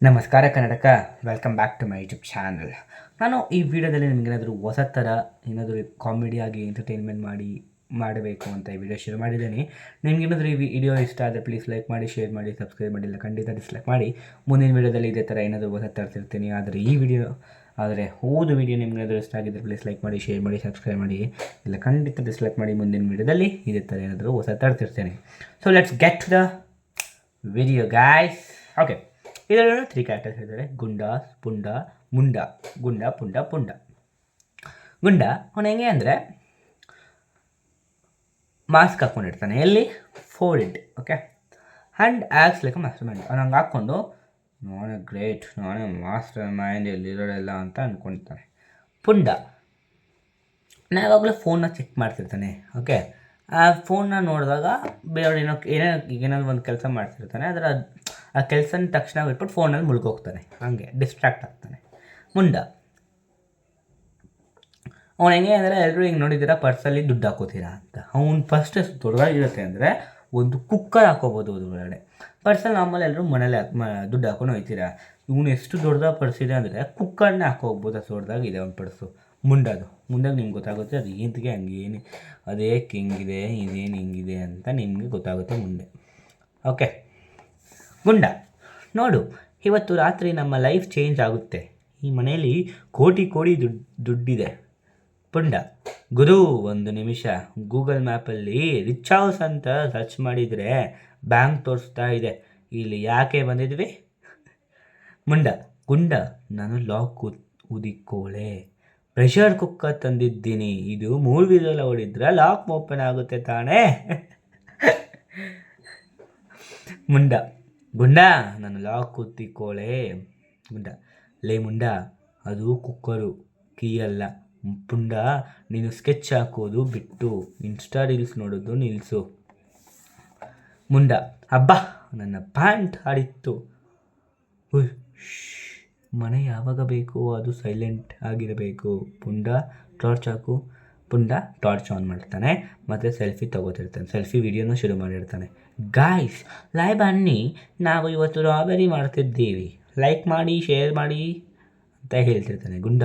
ನಮಸ್ಕಾರ ಕನ್ನಡಕ, welcome back to my YouTube channel. ನಾನು ಈ ವಿಡಿಯೋದಲ್ಲಿ ನಿಮಗೇನಾದರೂ ಹೊಸ ಥರ ಏನಾದರೂ ಕಾಮಿಡಿಯಾಗಿ ಎಂಟರ್ಟೈನ್ಮೆಂಟ್ ಮಾಡಬೇಕು ಅಂತ ಈ ವಿಡಿಯೋ ಶುರು ಮಾಡಿದ್ದೀನಿ. ನಿಮಗೇನಾದರೂ ಈ ವಿಡಿಯೋ ಇಷ್ಟ ಆದರೆ ಪ್ಲೀಸ್ ಲೈಕ್ ಮಾಡಿ, ಶೇರ್ ಮಾಡಿ, ಸಬ್ಸ್ಕ್ರೈಬ್ ಮಾಡಿಲ್ಲ ಖಂಡಿತ ಡಿಸ್ಲೈಕ್ ಮಾಡಿ. ಮುಂದಿನ ವಿಡಿಯೋದಲ್ಲಿ ಇದೇ ಥರ ಏನಾದರೂ ಹೊಸ ತರ್ತಿರ್ತೀನಿ. ಆದರೆ ಹೋದ ವಿಡಿಯೋ ನಿಮಗೇನಾದರೂ ಇಷ್ಟ ಆಗಿದ್ದರೆ ಪ್ಲೀಸ್ ಲೈಕ್ ಮಾಡಿ, ಶೇರ್ ಮಾಡಿ, ಸಬ್ಸ್ಕ್ರೈಬ್ ಮಾಡಿ, ಇಲ್ಲ ಖಂಡಿತ ಡಿಸ್ಲೈಕ್ ಮಾಡಿ. ಮುಂದಿನ ವಿಡಿಯೋದಲ್ಲಿ ಇದೇ ಥರ ಏನಾದರೂ ಹೊಸ ತರ್ತಿರ್ತೇನೆ. So let's get to the video guys. Okay, ಇದರಲ್ಲಿ 3 ಕ್ಯಾರೆಕ್ಟರ್ಸ್ ಇದ್ದಾರೆ: ಗುಂಡ, ಪುಂಡ, ಮುಂಡ. ಗುಂಡ, ಪುಂಡ, ಪುಂಡ. ಗುಂಡ ಅವನು ಹೆಂಗೆ ಅಂದರೆ ಮಾಸ್ಕ್ ಹಾಕ್ಕೊಂಡಿರ್ತಾನೆ. ಎಲ್ಲಿ? Ford. Okay, and acts like master mind. ಅವ್ನು ಹಂಗೆ ಹಾಕ್ಕೊಂಡು ನಾನೇ ಗ್ರೇಟ್, ನಾನೇ ಮಾಸ್ಟರ್ ಮೈಂಡ್ ಎಲ್ಲಿರೋರೆಲ್ಲ ಅಂತ ಅಂದ್ಕೊಳ್ತಾನೆ. ಪುಂಡ ಯಾವಾಗಲೂ ಫೋನ್ನ ಚೆಕ್ ಮಾಡ್ತಿರ್ತಾನೆ. ಓಕೆ, ಆ ಫೋನ್ನ ನೋಡಿದಾಗ ಬೇರೆ ಏನಾದ್ರು ಒಂದು ಕೆಲಸ ಮಾಡ್ತಿರ್ತಾನೆ. ಆ ಕೆಲಸನ ತಕ್ಷಣ ಬಿಟ್ಬಿಟ್ಟು ಫೋನಲ್ಲಿ ಮುಳುಗೋಗ್ತಾನೆ, ಹಾಗೆ ಡಿಸ್ಟ್ರಾಕ್ಟ್ ಆಗ್ತಾನೆ. ಮುಂಡ ಅವ್ನು ಹೆಂಗೆ ಅಂದರೆ ಎಲ್ಲರೂ ಹಿಂಗೆ ನೋಡಿದ್ದೀರಾ ಪರ್ಸಲ್ಲಿ ದುಡ್ಡು ಹಾಕೋತೀರಾ ಅಂತ. ಅವ್ನು ಫಸ್ಟ್ ಎಷ್ಟು ದೊಡ್ಡದಾಗಿರುತ್ತೆ ಅಂದರೆ ಒಂದು ಕುಕ್ಕರ್ ಹಾಕೋಬೋದು ಒಳಗಡೆ. ಪರ್ಸಲ್ಲಿ ನಾರ್ಮಲ್ ಎಲ್ಲರೂ ಮನೇಲಿ ದುಡ್ಡು ಹಾಕೊಂಡು ಹೋಗ್ತೀರಾ. ಇವನು ಎಷ್ಟು ದೊಡ್ಡದಾಗಿ ಪರ್ಸಿದೆ ಅಂದರೆ ಕುಕ್ಕರ್ನೇ ಹಾಕೋಗ್ಬೋದು, ಅಷ್ಟು ದೊಡ್ಡದಾಗಿದೆ ಅವ್ನು ಪರ್ಸು. ಮುಂದಾಗ ನಿಮ್ಗೆ ಗೊತ್ತಾಗುತ್ತೆ ಅದು ಏಂತಿಗೆ ಹಂಗೇನು, ಅದೇಕೆ ಹಿಂಗಿದೆ, ಇದೇನು ಹಿಂಗಿದೆ ಅಂತ ನಿಮಗೆ ಗೊತ್ತಾಗುತ್ತೆ ಮುಂದೆ. ಓಕೆ, ಗುಂಡ ನೋಡು, ಇವತ್ತು ರಾತ್ರಿ ನಮ್ಮ ಲೈಫ್ ಚೇಂಜ್ ಆಗುತ್ತೆ. ಈ ಮನೆಯಲ್ಲಿ ಕೋಟಿ ದುಡ್ಡಿದೆ. ಪುಂಡ ಗುರು, ಒಂದು ನಿಮಿಷ, ಗೂಗಲ್ ಮ್ಯಾಪಲ್ಲಿ ರಿಚ್ ಹೌಸ್ ಅಂತ ಸರ್ಚ್ ಮಾಡಿದರೆ ಬ್ಯಾಂಕ್ ತೋರಿಸ್ತಾ ಇದೆ. ಇಲ್ಲಿ ಯಾಕೆ ಬಂದಿದ್ವಿ? ಮುಂಡ ಗುಂಡ, ನಾನು ಲಾಕ್ ಊದಿಕೋಳೆ, ಪ್ರೆಷರ್ ಕುಕ್ಕರ್ ತಂದಿದ್ದೀನಿ. ಇದು 3 ವಿಸಲ್ ಹೊಡಿದ್ರೆ ಲಾಕ್ ಓಪನ್ ಆಗುತ್ತೆ ತಾನೇ. ಮುಂಡ ಗುಂಡ, ನಾನು ಲಾಕ್ ಊದಿಕೋಳೆ. ಗುಂಡ ಲೇ ಮುಂಡ, ಅದು ಕುಕ್ಕರು, ಕೀ ಅಲ್ಲ. ಪುಂಡ, ನೀನು ಸ್ಕೆಚ್ ಹಾಕೋದು ಬಿಟ್ಟು ಇನ್ಸ್ಟಾ ರೀಲ್ಸ್ ನೋಡೋದು ನಿಲ್ಲಿಸು. ಮುಂಡ ಹಬ್ಬ, ನನ್ನ ಪ್ಯಾಂಟ್ ಹಾಡಿತ್ತು. ಮನೆ ಯಾವಾಗ ಬೇಕು ಅದು ಸೈಲೆಂಟ್ ಆಗಿರಬೇಕು. ಪುಂಡ ಟಾರ್ಚ್ ಹಾಕು. ಪುಂಡ ಟಾರ್ಚ್ ಆನ್ ಮಾಡ್ತಾನೆ ಮತ್ತು ಸೆಲ್ಫಿ ತೊಗೋತಿರ್ತಾನೆ. ಸೆಲ್ಫಿ ವಿಡಿಯೋನ ಶುರು ಮಾಡಿರ್ತಾನೆ. ಗಾಯ್ಸ್ ಲೈವ್ ಬನ್ನಿ, ನಾವು ಇವತ್ತು ರಾಬರಿ ಮಾಡ್ತಿದ್ದೀವಿ, ಲೈಕ್ ಮಾಡಿ, ಶೇರ್ ಮಾಡಿ ಅಂತ ಹೇಳ್ತಿರ್ತಾನೆ. ಗುಂಡ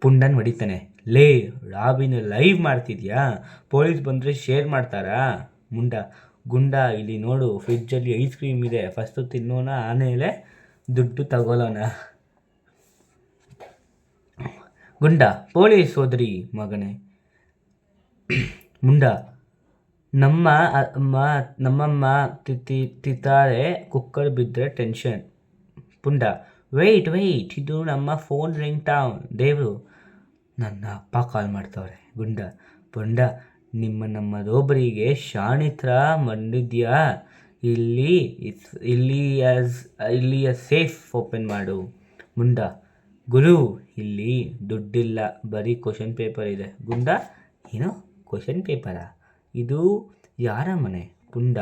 ಪುಂಡನ ಹೊಡಿತಾನೆ. ಲೇ ರಾಬಿನ ಲೈವ್ ಮಾಡ್ತಿದ್ಯಾ, ಪೊಲೀಸ್ ಬಂದರೆ ಶೇರ್ ಮಾಡ್ತಾರಾ? ಮುಂಡ ಗುಂಡ, ಇಲ್ಲಿ ನೋಡು, ಫ್ರಿಜ್ಜಲ್ಲಿ ಐಸ್ ಕ್ರೀಮ್ ಇದೆ, ಫಸ್ಟು ತಿನ್ನೋಣ, ಆಮೇಲೆ ದುಡ್ಡು ತಗೊಳ್ಳೋಣ. ಗುಂಡ ಪೊಲೀಸ್ ಹೋದ್ರಿ ಮಗನೇ. ಮುಂಡ ನಮ್ಮಮ್ಮ ತಿತ್ತಾರೆ, ಕುಕ್ಕರ್ ಬಿದ್ದರೆ ಟೆನ್ಷನ್. ಪುಂಡ ವೆಯ್ಟ್, ಇದು ನಮ್ಮ ಫೋನ್ ರಿಂಗ್ ಟೌನ್. ದೇವರು, ನನ್ನ ಅಪ್ಪ ಕಾಲ್ ಮಾಡ್ತವ್ರೆ. ಗುಂಡ ಪುಂಡ, ನಮ್ಮ ರೋಬರಿಗೆ ಶಾಣಿತ್ರ ಬಂದಿದ್ಯಾ? ಇಲ್ಲಿ ಸೇಫ್ ಓಪನ್ ಮಾಡು. ಮುಂಡ ಗುರು, ಇಲ್ಲಿ ದುಡ್ಡಿಲ್ಲ, ಬರೀ ಕ್ವಶನ್ ಪೇಪರ್ ಇದೆ. ಗುಂಡ ಏನು ಕ್ವಶನ್ ಪೇಪರಾ? ಇದು ಯಾರ ಮನೆ? ಪುಂಡ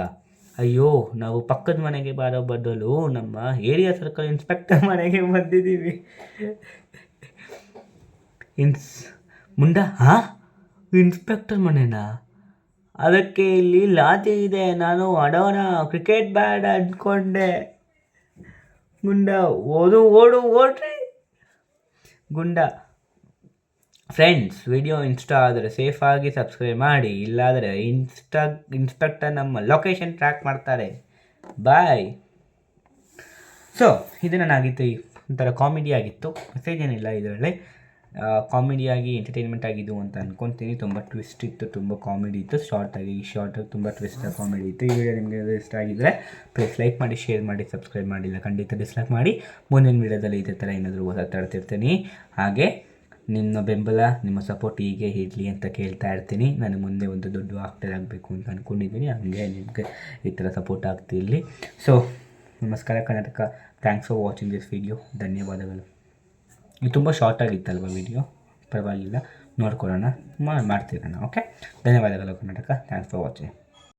ಅಯ್ಯೋ, ನಾವು ಪಕ್ಕದ ಮನೆಗೆ ಬಾರೋ ಬದಲು ನಮ್ಮ ಏರಿಯಾ ಸರ್ಕಲ್ ಇನ್ಸ್ಪೆಕ್ಟರ್ ಮನೆಗೆ ಬಂದಿದ್ದೀವಿ. ಮುಂಡ ಇನ್ಸ್ಪೆಕ್ಟರ್ ಮನೆನಾ? ಅದಕ್ಕೆ ಇಲ್ಲಿ ಲಾತಿ ಇದೆ, ನಾನು ಆಡೋಣ ಕ್ರಿಕೆಟ್ ಬ್ಯಾಟ್ ಅಂದ್ಕೊಂಡೆ. ಗುಂಡ ಓಡ್ರಿ. ಗುಂಡ ಫ್ರೆಂಡ್ಸ್, ವಿಡಿಯೋ ಇಷ್ಟ ಆದರೆ ಸೇಫಾಗಿ ಸಬ್ಸ್ಕ್ರೈಬ್ ಮಾಡಿ, ಇಲ್ಲಾದರೆ ಇನ್ಸ್ಪೆಕ್ಟರ್ ನಮ್ಮ ಲೊಕೇಶನ್ ಟ್ರ್ಯಾಕ್ ಮಾಡ್ತಾರೆ. ಬಾಯ್. ಸೊ ಇದು ನನಗಿತ್ತು, ಒಂಥರ ಕಾಮಿಡಿ ಆಗಿತ್ತು, ಮೆಸೇಜ್ ಏನಿಲ್ಲ ಇದರಲ್ಲಿ. ಕಾಮಿಡಿಯಾಗಿ ಎಂಟರ್ಟೈನ್ಮೆಂಟ್ ಆಗಿದ್ದು ಅಂತ ಅಂದ್ಕೊತೀನಿ. ತುಂಬ ಟ್ವಿಸ್ಟ್ ಇತ್ತು, ತುಂಬ ಕಾಮಿಡಿ ಇತ್ತು. ಶಾರ್ಟ್ ತುಂಬ ಟ್ವಿಸ್ಟ್ ಕಾಮಿಡಿ ಇತ್ತು. ಈ ವಿಡಿಯೋ ನಿಮಗೆ ಇಷ್ಟ ಆಗಿದ್ದರೆ ಪ್ಲೀಸ್ ಲೈಕ್ ಮಾಡಿ, ಶೇರ್ ಮಾಡಿ, ಸಬ್ಸ್ಕ್ರೈಬ್ ಮಾಡಿಲ್ಲ ಖಂಡಿತ ಡಿಸ್ಲೈಕ್ ಮಾಡಿ. ಮುಂದಿನ ವಿಡಿಯೋದಲ್ಲಿ ಇದೇ ಥರ ಏನಾದರೂ ಹೊಸ ತರ್ತಿರ್ತೀನಿ. ಹಾಗೆ ನಿಮ್ಮ ಬೆಂಬಲ, ನಿಮ್ಮ ಸಪೋರ್ಟ್ ಹೀಗೆ ಇರಲಿ ಅಂತ ಕೇಳ್ತಾ ಇರ್ತೀನಿ. ನಾನು ಮುಂದೆ ಒಂದು ದೊಡ್ಡ ಆಕ್ಟರ್ ಆಗಬೇಕು ಅಂತ ಅಂದ್ಕೊಂಡಿದ್ದೀನಿ. ಹಾಗೆ ನಿಮಗೆ ಈ ಥರ ಸಪೋರ್ಟ್ ಆಗ್ತಿರಲಿ. ಸೊ ನಮಸ್ಕಾರ Karnataka, thanks for watching this video. ಧನ್ಯವಾದಗಳು. ಇದು ತುಂಬ ಶಾರ್ಟ್ ಆಗಿತ್ತಲ್ವ ವಿಡಿಯೋ, ಪರವಾಗಿಲ್ಲ, ನೋಡ್ಕೊಳ್ಳೋಣ, ಮಾಡ್ತಿರೋಣ. ಓಕೆ, ಧನ್ಯವಾದಗಳು ಕರ್ನಾಟಕ, ಥ್ಯಾಂಕ್ಸ್ ಫಾರ್ ವಾಚಿಂಗ್.